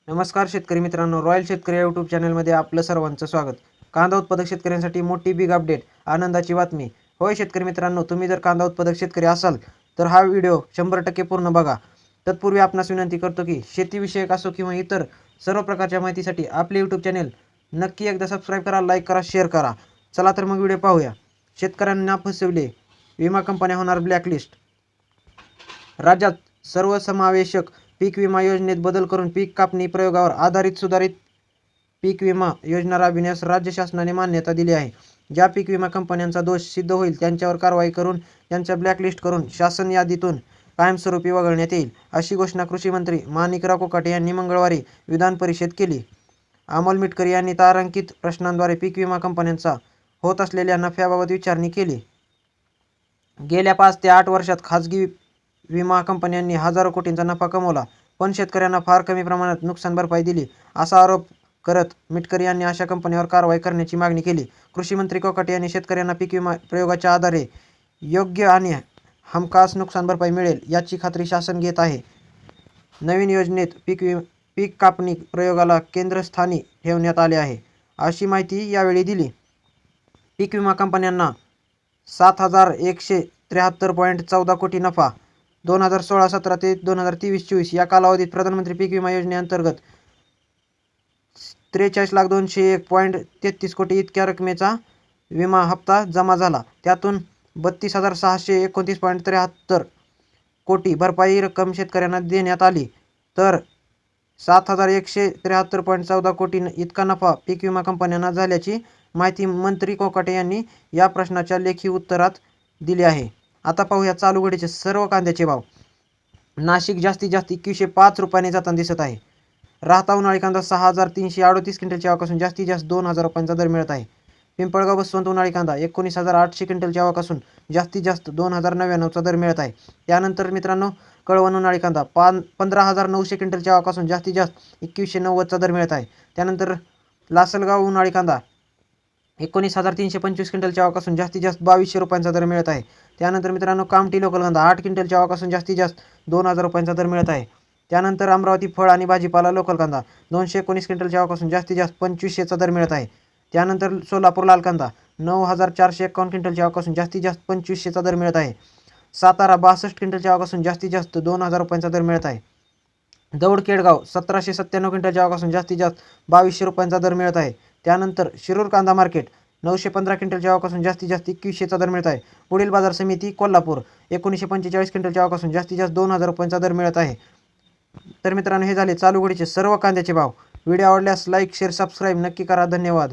नमस्कार शेतकरी मित्रांनो, रॉयल शेतकरी या यूट्यूब चॅनलमध्ये आपलं सर्वांचं स्वागत. कांदा उत्पादक शेतकऱ्यांसाठी मोठी बिग अपडेट, आनंदाची बातमी. होय शेतकरी मित्रांनो, तुम्ही जर कांदा उत्पादक शेतकरी असाल तर हा व्हिडिओ 100% पूर्ण बघा. तत्पूर्वी आपणास विनंती करतो की शेतीविषयक असो किंवा इतर सर्व प्रकारच्या माहितीसाठी आपले यूट्यूब चॅनल नक्की एकदा सबस्क्राईब करा, लाईक करा, शेअर करा. चला तर मग व्हिडिओ पाहूया. शेतकऱ्यांना फसवले, विमा कंपन्या होणार ब्लॅकलिस्ट. राज्यात सर्वसमावेशक पीक विमा योजनेत बदल करून पीक कापणी प्रयोगावर आधारित सुधारित पीक विमा योजना राबविण्यास राज्य शासनाने मान्यता दिली आहे. ज्या पीक विमा कंपन्यांचा दोष सिद्ध होईल त्यांच्यावर कारवाई करून त्यांच्या ब्लॅकलिस्ट करून शासन यादीतून कायमस्वरूपी वगळण्यात येईल, अशी घोषणा कृषी मंत्री माणिकराव कोकाटे यांनी मंगळवारी विधान परिषदेत केली. अमोल मिटकरी यांनी तारांकित प्रश्नांद्वारे पीक विमा कंपन्यांचा होत असलेल्या नफ्याबाबत विचारणी केली. गेल्या 5 ते 8 वर्षात खाजगी विमा कंपन्यांनी हजारो कोटींचा नफा कमवला, पण शेतकऱ्यांना फार कमी प्रमाणात नुकसान भरपाई दिली, असा आरोप करत मिटकरी यांनी अशा कंपन्यांवर कारवाई करण्याची मागणी केली. कृषी मंत्री कोकाटे यांनी शेतकऱ्यांना पीक विमा प्रयोगाच्या आधारे योग्य आणि हमखास नुकसान भरपाई मिळेल याची खात्री शासन घेत आहे. नवीन योजनेत पीक कापणी प्रयोगाला केंद्रस्थानी ठेवण्यात आले आहे, अशी माहिती यावेळी दिली. पीक विमा कंपन्यांना 7,173.14 कोटी नफा 2016-17 ते 2023-24 या कालावधीत प्रधानमंत्री पीक विमा योजनेअंतर्गत 43,201.33 कोटी इतक्या रकमेचा विमा हप्ता जमा झाला. त्यातून 32,629.73 कोटी भरपाई रक्कम शेतकऱ्यांना देण्यात आली, तर 7,173.14 कोटी इतका नफा पीक विमा कंपन्यांना झाल्याची माहिती मंत्री कोकाटे यांनी या प्रश्नाच्या लेखी उत्तरात दिली आहे. आता पाहूया चालू घडीचे सर्व कांद्याचे भाव. नाशिक जास्तीत जास्त 2105 रुपयांनी जाताना दिसत आहे. राहता उन्हाळी कांदा 6,338 क्विंटलच्या आवकासून जास्तीत जास्त 2,000 रुपयांचा दर मिळत आहे. पिंपळगाव बसवंत उन्हाळी कांदा 19,800 क्विंटलच्या आवकासून जास्तीत जास्त 2,099चा दर मिळत आहे. त्यानंतर मित्रांनो, कळवण उन्हाळी कांदा 15,900 क्विंटलच्या आवकासून जास्तीत जास्त 2,190चा दर मिळत आहे. त्यानंतर लासलगाव उन्हाळी कांदा 19,325 क्विंटलच्या आवकासून जास्तीत जास्त 2,200 रुपयांचा दर मिळत आहे. त्यानंतर मित्रांनो, कामठी लोकल कांदा 8 क्विंटलच्या आवकासून जास्तीत जास्त 2,000 रुपयांचा दर मिळत आहे. त्यानंतर अमरावती फळ आणि भाजीपाला लोकल कांदा 219 क्विंटलच्या आवकासून जास्तीत जास्त 2,500चा दर मिळत आहे. त्यानंतर सोलापूर लाल कांदा 9,451 क्विंटलच्या आवकासून जास्तीत जास्त 2,500चा दर मिळत आहे. सातारा 62 क्विंटलच्या आवकासून जास्तीत जास्त 2,000 रुपयांचा दर मिळत आहे. दौंड केडगाव 1,797 क्विंटलच्या आवकासून जास्तीत जास्त 2,200 रुपयांचा दर मिळत आहे. त्यानंतर शिरूर कांदा मार्केट 915 क्विंटलच्या आवकासून जास्तीत जास्त 2,100चा दर मिळत आहे. पुढील बाजार समिती कोल्हापूर 1945 क्विंटलच्या आवकासून जास्तीत जास्त 2,000 रुपयांचा दर मिळत आहे. तर मित्रांनो, हे झाले चालू घडीचे सर्व कांद्याचे भाव. व्हिडिओ आवडल्यास लाईक, शेअर, सबस्क्राईब नक्की करा. धन्यवाद.